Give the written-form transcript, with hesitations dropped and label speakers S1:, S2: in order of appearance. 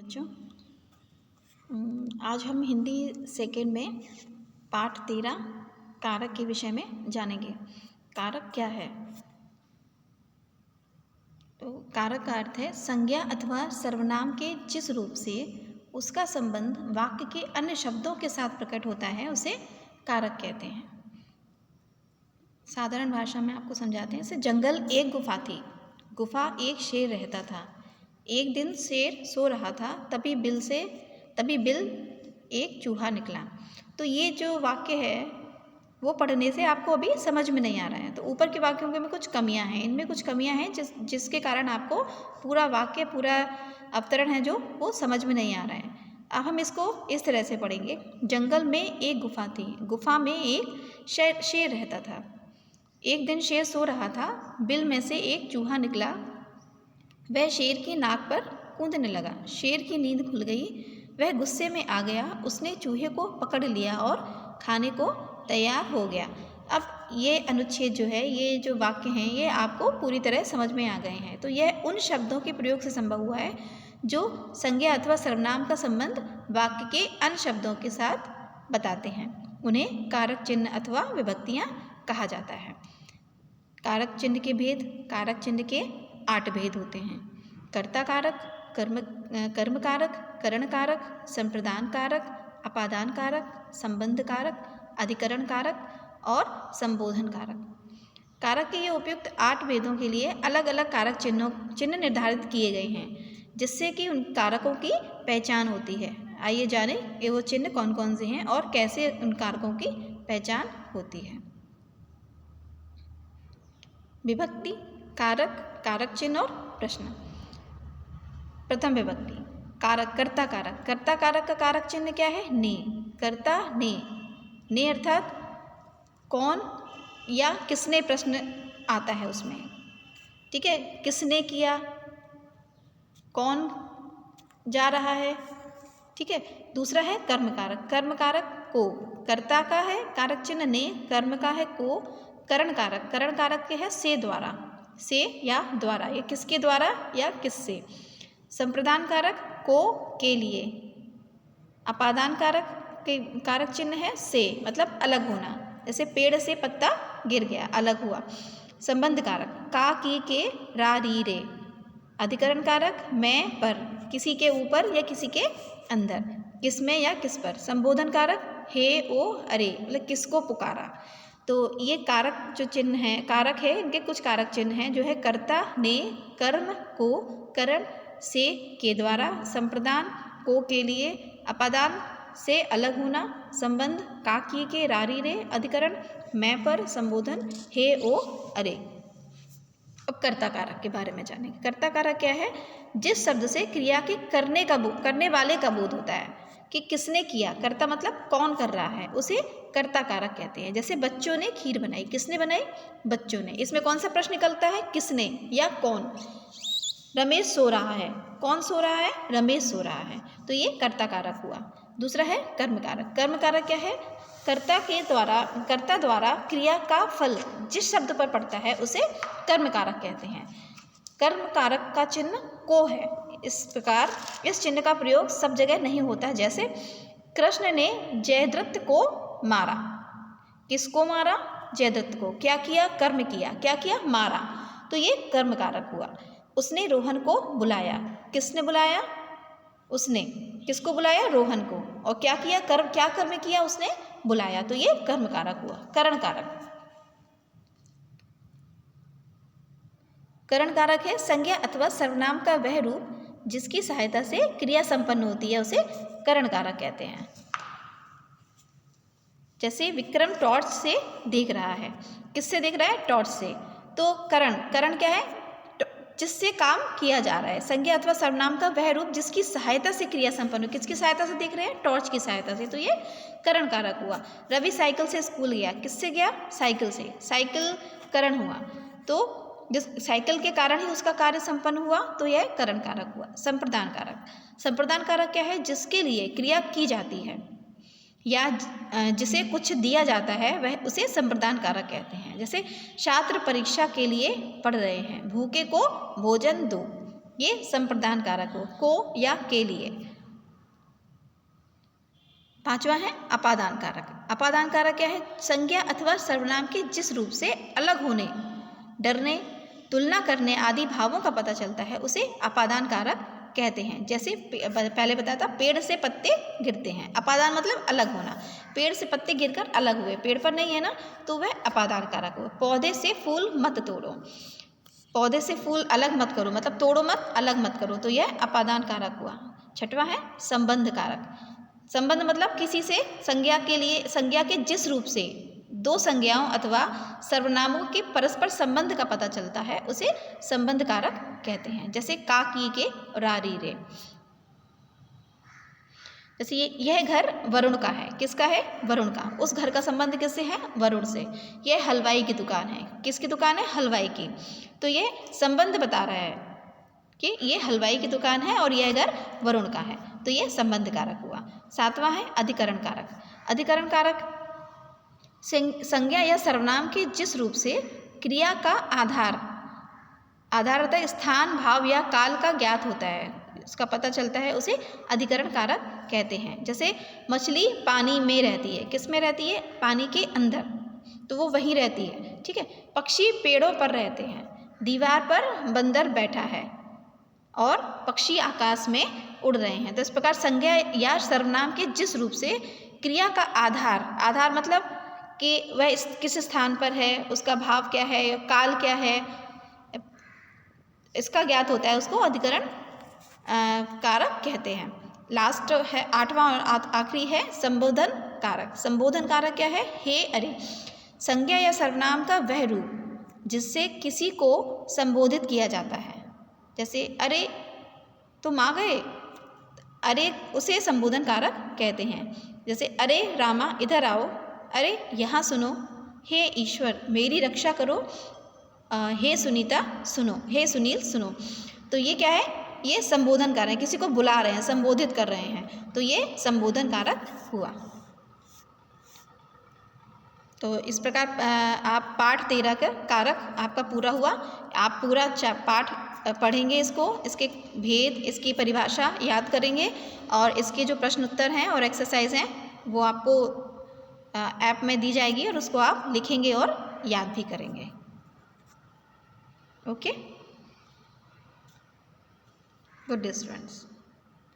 S1: बच्चों, आज हम हिंदी सेकेंड में पाठ 13 कारक के विषय में जानेंगे। कारक क्या है? तो कारक का अर्थ है संज्ञा अथवा सर्वनाम के जिस रूप से उसका संबंध वाक्य के अन्य शब्दों के साथ प्रकट होता है उसे कारक कहते हैं। साधारण भाषा में आपको समझाते हैं। जैसे जंगल एक गुफा थी, गुफा एक शेर रहता था। एक दिन शेर सो रहा था, तभी बिल एक चूहा निकला। तो ये जो वाक्य है वो पढ़ने से आपको अभी समझ में नहीं आ रहा है। तो ऊपर के वाक्यों में कुछ कमियां हैं, इनमें कुछ कमियां हैं जिसके कारण आपको पूरा वाक्य, पूरा अवतरण है जो वो समझ में नहीं आ रहा है। अब हम इसको इस तरह से पढ़ेंगे। जंगल में एक गुफा थी, गुफा में एक शेर रहता था। एक दिन शेर सो रहा था, बिल में से एक चूहा निकला। वह शेर की नाक पर कूदने लगा। शेर की नींद खुल गई, वह गुस्से में आ गया। उसने चूहे को पकड़ लिया और खाने को तैयार हो गया। अब ये अनुच्छेद जो है, ये जो वाक्य हैं, ये आपको पूरी तरह समझ में आ गए हैं। तो यह उन शब्दों के प्रयोग से संभव हुआ है जो संज्ञा अथवा सर्वनाम का संबंध वाक्य के अन्य शब्दों के साथ बताते हैं। उन्हें कारक चिन्ह अथवा विभक्तियाँ कहा जाता है। कारक चिन्ह के भेद। कारक चिन्ह के 8 भेद होते हैं। कर्ता कारक, कर्म कारक, करण कारक, संप्रदान कारक, अपादान कारक, संबंध कारक, अधिकरण कारक और संबोधन कारक। कारक के ये उपयुक्त 8 भेदों के लिए अलग अलग कारक चिन्ह निर्धारित किए गए हैं, जिससे कि उन कारकों की पहचान होती है। आइए जानें कि वो चिन्ह कौन कौन से हैं और कैसे उन कारकों की पहचान होती है। विभक्ति, कारक, कारक चिन्ह और प्रश्न। प्रथम विभक्ति। कारक, कर्ता कारक। कर्ता कारक का कारक चिन्ह क्या है? ने। कर्ता ने। ने अर्थात कौन या किसने प्रश्न आता है उसमें। ठीक है, किसने किया, कौन जा रहा है। ठीक है। दूसरा है कर्म कारक। कर्म कारक को। कर्ता का है कारक चिन्ह ने, कर्म का है को। करण कारक, करण कारक के है से द्वारा, से या द्वारा, ये किसके द्वारा या किससे। संप्रदान कारक को, के लिए। अपादान कारक के कारक चिन्ह है से, मतलब अलग होना। जैसे पेड़ से पत्ता गिर गया, अलग हुआ। संबंध कारक का, की, के, रा, री, रे। अधिकरण कारक मैं, पर, किसी के ऊपर या किसी के अंदर, किसमें या किस पर। संबोधन कारक हे, ओ, अरे, मतलब किसको पुकारा। तो ये कारक जो चिन्ह हैं, कारक है, इनके कुछ कारक चिन्ह हैं जो है कर्ता ने, कर्म को, करण से, के द्वारा, संप्रदान को, के लिए, अपादान से अलग होना, संबंध का, की, के, रारी, रे, अधिकरण मैं, पर, संबोधन हे, ओ, अरे। अब कर्ता कारक के बारे में जानेंगे। कर्ता कारक क्या है? जिस शब्द से क्रिया के करने वाले का बोध होता है कि किसने किया। कर्ता मतलब कौन कर रहा है, उसे कर्ता कारक कहते हैं। जैसे बच्चों ने खीर बनाई, किसने बनाई? बच्चों ने। इसमें कौन सा प्रश्न निकलता है? किसने या कौन। रमेश सो रहा है, कौन सो रहा है? रमेश सो रहा है। तो ये कर्ता कारक हुआ। दूसरा है कर्म कारक। कर्म कारक क्या है? कर्ता द्वारा क्रिया का फल जिस शब्द पर पड़ता है उसे कर्म कारक कहते हैं। कर्म कारक का चिन्ह को है। इस प्रकार इस चिन्ह का प्रयोग सब जगह नहीं होता है। जैसे कृष्ण ने जयद्रथ को मारा। किसको मारा? जयद्रथ को। क्या किया? कर्म किया। क्या किया? मारा। तो ये कर्म कारक हुआ। उसने रोहन को बुलाया। किसने बुलाया? उसने। किसको बुलाया? रोहन को। और क्या किया? क्या कर्म किया उसने? बुलाया। तो ये कर्म कारक हुआ। करण कारक। करण कारक है संज्ञा अथवा सर्वनाम का वह रूप जिसकी सहायता से क्रिया संपन्न होती है, उसे करण कारक कहते हैं। जैसे विक्रम टॉर्च से देख रहा है। किससे देख रहा है? टॉर्च से। तो करण क्या है? जिससे काम किया जा रहा है। संज्ञा अथवा सर्वनाम का वह रूप जिसकी सहायता से क्रिया संपन्न हो। किसकी सहायता से देख रहे हैं? टॉर्च की सहायता से। तो ये करण कारक हुआ। रवि साइकिल से स्कूल गया। किससे गया? साइकिल से। साइकिल करण हुआ। तो जिस साइकिल के कारण ही उसका कार्य संपन्न हुआ, तो यह करण कारक हुआ। संप्रदान कारक। संप्रदान कारक क्या है? जिसके लिए क्रिया की जाती है या जिसे कुछ दिया जाता है वह उसे संप्रदान कारक कहते हैं। जैसे छात्र परीक्षा के लिए पढ़ रहे हैं। भूखे को भोजन दो। ये संप्रदान कारक हो, को या के लिए। पांचवा है अपादान कारक। अपादान कारक क्या है? संज्ञा अथवा सर्वनाम के जिस रूप से अलग होने, डरने, तुलना करने आदि भावों का पता चलता है उसे अपादान कारक कहते हैं। जैसे पहले बताया था, पेड़ से पत्ते गिरते हैं। अपादान मतलब अलग होना। पेड़ से पत्ते गिरकर अलग हुए, पेड़ पर नहीं है ना, तो वह अपादान कारक हो। पौधे से फूल मत तोड़ो, पौधे से फूल अलग मत करो, मतलब तोड़ो मत, अलग मत करो, तो यह अपादान कारक हुआ। छठवां है संबंध कारक। संबंध मतलब किसी से संज्ञा के लिए, संज्ञा के जिस रूप से दो संज्ञाओं अथवा सर्वनामों के परस्पर संबंध का पता चलता है उसे संबंध कारक कहते हैं। जैसे का, की, के, रारी, रे। जैसे यह घर वरुण का है। किसका है? वरुण का। उस घर का संबंध किससे है? वरुण से। यह हलवाई की दुकान है। किसकी दुकान है? हलवाई की। तो यह संबंध बता रहा है कि ये हलवाई की दुकान है और यह घर वरुण का है, तो यह संबंध कारक हुआ। सातवां है अधिकरण कारक। अधिकरण कारक संज्ञा या सर्वनाम के जिस रूप से क्रिया का आधार होता है, स्थान, भाव या काल का ज्ञात होता है, इसका पता चलता है, उसे अधिकरण कारक कहते हैं। जैसे मछली पानी में रहती है। किस में रहती है? पानी के अंदर, तो वो वहीं रहती है। ठीक है। पक्षी पेड़ों पर रहते हैं। दीवार पर बंदर बैठा है और पक्षी आकाश में उड़ रहे हैं। तो इस प्रकार संज्ञा या सर्वनाम के जिस रूप से क्रिया का आधार मतलब कि वह किस स्थान पर है, उसका भाव क्या है, काल क्या है, इसका ज्ञात होता है, उसको अधिकरण कारक कहते हैं। लास्ट है आठवां और आखिरी है संबोधन कारक। संबोधन कारक क्या है? हे, अरे। संज्ञा या सर्वनाम का वह रूप जिससे किसी को संबोधित किया जाता है। जैसे अरे तुम आ गए, अरे उसे संबोधन कारक कहते हैं। जैसे अरे रामा इधर आओ, अरे यहाँ सुनो, हे ईश्वर मेरी रक्षा करो, हे सुनीता सुनो, हे सुनील सुनो। तो ये क्या है? ये संबोधन कारक है, किसी को बुला रहे हैं, संबोधित कर रहे हैं, तो ये संबोधन कारक हुआ। तो इस प्रकार आप पाठ 13 का कारक आपका पूरा हुआ। आप पूरा पाठ पढ़ेंगे, इसके भेद, इसकी परिभाषा याद करेंगे और इसके जो प्रश्न उत्तर हैं और एक्सरसाइज हैं वो आपको ऐप में दी जाएगी और उसको आप लिखेंगे और याद भी करेंगे। Okay, good day students.